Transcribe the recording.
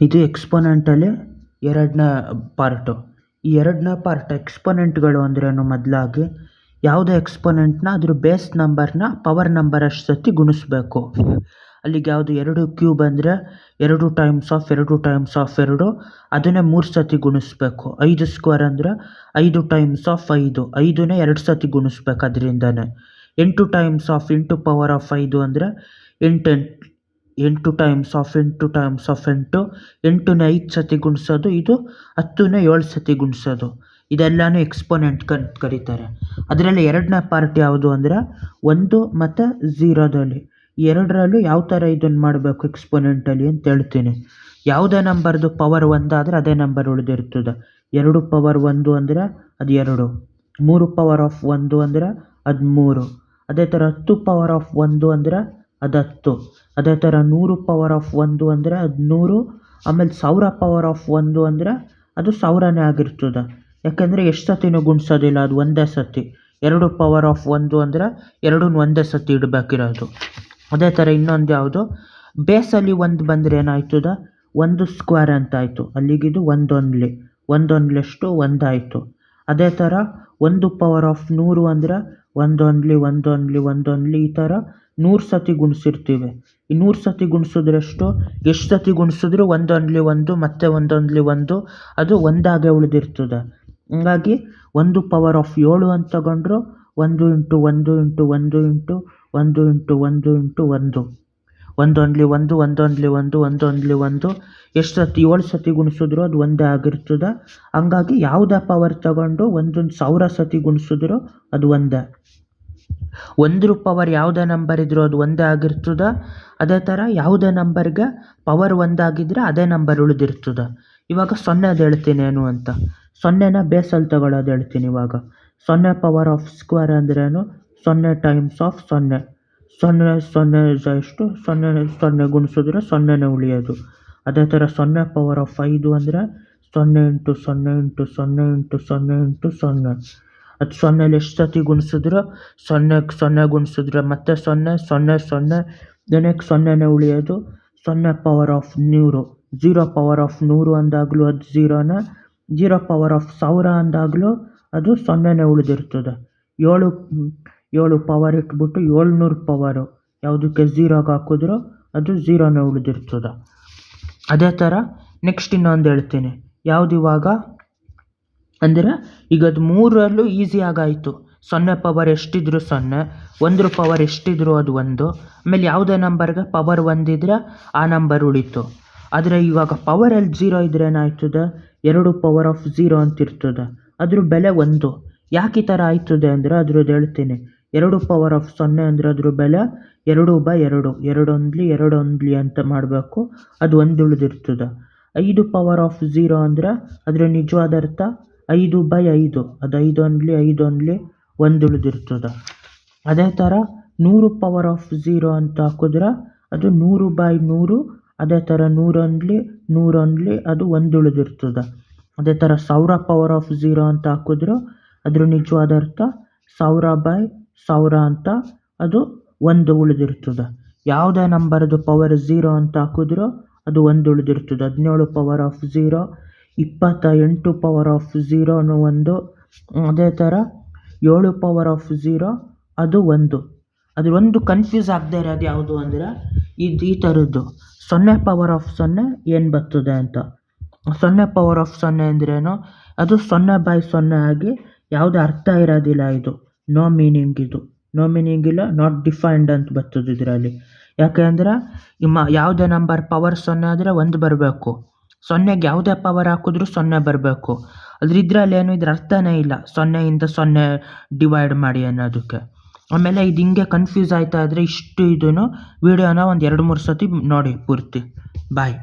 ಇದು ಎಕ್ಸ್ಪೊನೆಂಟಲ್ಲಿ ಎರಡನೇ ಪಾರ್ಟು. ಈ ಎರಡನೇ ಪಾರ್ಟ್ ಎಕ್ಸ್ಪೊನೆಂಟ್ಗಳು ಅಂದ್ರೇನು, ಮೊದಲಾಗಿ ಯಾವುದೇ ಎಕ್ಸ್ಪೊನೆಂಟ್ನ ಅದ್ರ ಬೇಸ್ ನಂಬರ್ನ ಪವರ್ ನಂಬರ್ ಅಷ್ಟು ಸತಿ ಗುಣಿಸ್ಬೇಕು. ಅಲ್ಲಿಗೆ ಯಾವುದು 2 ಕ್ಯೂಬ್ ಅಂದರೆ 2 ಟೈಮ್ಸ್ ಆಫ್ 2 ಅದನ್ನೇ 3 ಸತಿ ಗುಣಿಸ್ಬೇಕು. 5 ಸ್ಕ್ವೇರ್ ಅಂದರೆ 5 ಟೈಮ್ಸ್ ಆಫ್ 5, 5ನೇ 2 ಸತಿ ಗುಣಿಸ್ಬೇಕು. ಅದರಿಂದನೇ 8 ಟೈಮ್ಸ್ ಆಫ್ 5 ಅಂದರೆ 8 ಟೈಮ್ಸ್ ಆಫ್ 8, 8ನೇ 5 ಸತಿ ಗುಣಿಸೋದು, ಇದು 10ನೇ 7 ಸತಿ ಗುಣಿಸೋದು. ಇದೆಲ್ಲನೂ ಎಕ್ಸ್ಪೊನೆಂಟ್ ಕರೀತಾರೆ. ಅದರಲ್ಲಿ ಎರಡನೇ ಪಾರ್ಟ್ ಯಾವುದು ಅಂದರೆ 1 ಮತ್ತು 0ದಲ್ಲಿ. ಎರಡರಲ್ಲೂ ಯಾವ ಥರ ಇದನ್ನು ಮಾಡಬೇಕು ಎಕ್ಸ್ಪೊನೆಂಟಲ್ಲಿ ಅಂತ ಹೇಳ್ತೀನಿ. ಯಾವುದೇ ನಂಬರ್ದು ಪವರ್ 1 ಆದರೆ ಅದೇ ನಂಬರ್ ಉಳಿದಿರ್ತದೆ. 2 ಪವರ್ 1 ಅಂದರೆ ಅದು 2, 3 ಪವರ್ ಆಫ್ 1 ಅಂದರೆ ಅದು 3, ಅದೇ ಥರ 10 ಪವರ್ ಆಫ್ 1 ಅಂದರೆ ಅದು 10, ಅದೇ ಥರ 100 ಪವರ್ ಆಫ್ 1 ಅಂದರೆ ಅದು 100, ಆಮೇಲೆ 1000 ಪವರ್ ಆಫ್ 1 ಅಂದರೆ ಅದು 1000ನೇ ಆಗಿರ್ತದೆ. ಯಾಕೆಂದರೆ ಎಷ್ಟು ಸತಿನೂ ಗುಣಿಸೋದಿಲ್ಲ, ಅದು ಒಂದೇ ಸತಿ. 2 ಪವರ್ ಆಫ್ 1 ಅಂದರೆ 2 ಒಂದೇ ಸತಿ ಇಡಬೇಕಿರೋದು. ಅದೇ ಥರ ಇನ್ನೊಂದು ಯಾವುದು, ಬೇಸಲ್ಲಿ 1 ಬಂದರೆ ಏನಾಯ್ತದ, 1 ಸ್ಕ್ವೇರ್ ಅಂತ ಆಯಿತು. ಅಲ್ಲಿಗಿದು 1 only ಎಷ್ಟು 1 ಆಯಿತು. ಅದೇ ಥರ 1 ಪವರ್ ಆಫ್ 100 ಅಂದರೆ 1 only ಈ ಥರ 100 ಸತಿ ಗುಣಿಸಿರ್ತೀವಿ. ಈ 100 ಸತಿ ಗುಣಿಸಿದ್ರೆ ಎಷ್ಟು ಸತಿ ಗುಣಿಸಿದ್ರು 1 only ಮತ್ತೆ 1 only ಅದು ಒಂದಾಗೆ ಉಳಿದಿರ್ತದೆ. ಹಂಗಾಗಿ 1 ಪವರ್ ಆಫ್ 7 ಅಂತ ತಗೊಂಡ್ರು 1 × 1 × 1 × 1 × 1 × 1 ಎಷ್ಟು ಸತಿ 7 ಸತಿ ಗುಣಿಸಿದ್ರು ಅದು ಒಂದೇ ಆಗಿರ್ತದೆ. ಹಂಗಾಗಿ ಯಾವುದೇ ಪವರ್ ತಗೊಂಡು 1000 ಸತಿ ಗುಣಿಸಿದ್ರು ಅದು ಒಂದೇ. 1 ಪವರ್ ಯಾವುದೇ ನಂಬರ್ ಇದ್ರೂ ಅದು ಒಂದೇ ಆಗಿರ್ತದೆ. ಅದೇ ಥರ ಯಾವುದೇ ನಂಬರ್ಗೆ ಪವರ್ 1 ಆಗಿದ್ರೆ ಅದೇ ನಂಬರ್ ಉಳಿದಿರ್ತದೆ. ಇವಾಗ 0ದು ಹೇಳ್ತೀನಿ ಏನು ಅಂತ. 0ನ ಬೇಸಲ್ಲಿ ತಗೊಳ್ಳೋದು ಹೇಳ್ತೀನಿ ಇವಾಗ. 0 ಪವರ್ ಆಫ್ ಸ್ಕ್ವೇರ್ ಅಂದ್ರೇನು, 0 ಟೈಮ್ಸ್ ಆಫ್ 0 ಎಷ್ಟು 0 ಗುಣಿಸಿದ್ರೆ 0ನೇ ಉಳಿಯೋದು. ಅದೇ ಥರ 0 ಪವರ್ ಆಫ್ 5 ಅಂದರೆ 0 × 0 × 0 × 0 ಅದು 0ಲ್ಲಿ ಎಷ್ಟು ಸತಿ ಗುಣಿಸಿದ್ರು 0 ಗುಣಿಸಿದ್ರೆ ಮತ್ತೆ 0 ದಿನಕ್ಕೆ 0ನೇ ಉಳಿಯೋದು. 0 ಪವರ್ ಆಫ್ 100, 0 ಪವರ್ ಆಫ್ 100 ಅಂದಾಗಲೂ ಅದು 0ನೇ, 0 ಪವರ್ ಆಫ್ 1000 ಅಂದಾಗಲೂ ಅದು 0ನೇ ಉಳಿದಿರ್ತದೆ. 7 ಪವರ್ ಇಟ್ಬಿಟ್ಟು 700 ಪವರು ಯಾವುದಕ್ಕೆ 0ಗೆ ಹಾಕಿದ್ರು ಅದು 0ನೇ ಉಳಿದಿರ್ತದೆ. ಅದೇ ಥರ ನೆಕ್ಸ್ಟ್ ಇನ್ನೊಂದು ಹೇಳ್ತೀನಿ. ಯಾವುದು ಇವಾಗ ಅಂದರೆ ಈಗ ಅದು 3ರಲ್ಲೂ ಈಸಿಯಾಗಾಯಿತು. 0 ಪವರ್ ಎಷ್ಟಿದ್ರು 0, 1 ಪವರ್ ಎಷ್ಟಿದ್ರು ಅದು 1, ಆಮೇಲೆ ಯಾವುದೇ ನಂಬರ್ಗೆ ಪವರ್ 1 ಇದ್ದರೆ ಆ ನಂಬರ್ ಉಳೀತು. ಆದರೆ ಇವಾಗ ಪವರಲ್ಲಿ 0 ಇದ್ರೆ ಏನಾಯ್ತದೆ, 2 ಪವರ್ ಆಫ್ 0 ಅಂತ ಇರ್ತದೆ, ಅದ್ರ ಬೆಲೆ 1. ಯಾಕೆ ಈ ಥರ ಆಯ್ತದೆ ಅಂದರೆ ಅದ್ರದ್ದು ಹೇಳ್ತೀನಿ. 2 ಪವರ್ ಆಫ್ 0 ಅಂದರೆ ಅದ್ರ ಬೆಲೆ 2/2, 2 only ಅಂತ ಮಾಡಬೇಕು, ಅದು 1 ಉಳಿದಿರ್ತದೆ. 5 ಪವರ್ ಆಫ್ 0 ಅಂದರೆ ಅದರ ನಿಜವಾದ ಅರ್ಥ 5/5, ಅದು 5 only 1 ಉಳಿದಿರ್ತದೆ. ಅದೇ ಥರ 100 ಪವರ್ ಆಫ್ 0 ಅಂತ ಹಾಕಿದ್ರೆ ಅದು 100/100, ಅದೇ ಥರ 100 only ಅದು 1 ಉಳಿದಿರ್ತದೆ. ಅದೇ ಥರ 1000 ಪವರ್ ಆಫ್ 0 ಅಂತ ಹಾಕಿದ್ರು ಅದ್ರ ನಿಜವಾದ ಅರ್ಥ 1000/1000 ಅಂತ, ಅದು 1 ಉಳಿದಿರ್ತದೆ. ಯಾವುದೇ ನಂಬರ್ದು ಪವರ್ 0 ಅಂತ ಹಾಕಿದ್ರು ಅದು 1 ಉಳಿದಿರ್ತದೆ. 17 ಪವರ್ ಆಫ್ 0, 28 ಪವರ್ ಆಫ್ 0 1, ಅದೇ ಥರ 7 ಪವರ್ ಆಫ್ 0 ಅದು 1. ಅದ್ರ ಒಂದು ಕನ್ಫ್ಯೂಸ್ ಆಗದೆ ಇರೋದು ಯಾವುದು ಅಂದರೆ ಈ ಥರದ್ದು 0 ಪವರ್ ಆಫ್ 0 ಏನು ಬರ್ತದೆ ಅಂತ. 0 ಪವರ್ ಆಫ್ 0 ಅಂದ್ರೇನು, ಅದು 0/0 ಆಗಿ ಯಾವುದೇ ಅರ್ಥ ಇರೋದಿಲ್ಲ. ಇದು ನೋ ಮೀನಿಂಗ್, ನೋ ಮೀನಿಂಗ್ ಇಲ್ಲ, ನಾಟ್ ಡಿಫೈನ್ಡ್ ಅಂತ ಬರ್ತದೆ ಇದರಲ್ಲಿ. ಯಾಕೆ ಅಂದರೆ ಯಾವುದೇ ನಂಬರ್ ಪವರ್ 0 ಆದರೆ 1 ಬರಬೇಕು, 0ಗೆ ಯಾವುದೇ ಪವರ್ ಹಾಕಿದ್ರೂ 0 ಬರಬೇಕು. ಇದ್ರಲ್ಲಿ ಏನು ಇದ್ರ ಅರ್ಥನೇ ಇಲ್ಲ, 0ಇಂದ 0 ಡಿವೈಡ್ ಮಾಡಿ ಅನ್ನೋದಕ್ಕೆ. ಆಮೇಲೆ ಇದು ಹಿಂಗೆ ಕನ್ಫ್ಯೂಸ್ ಆಯ್ತಾ ಇದ್ದರೆ ಇಷ್ಟು ಇದನ್ನು ವೀಡಿಯೋನ ಒಂದು 2-3 ಸತಿ ನೋಡಿ ಪೂರ್ತಿ. ಬಾಯ್.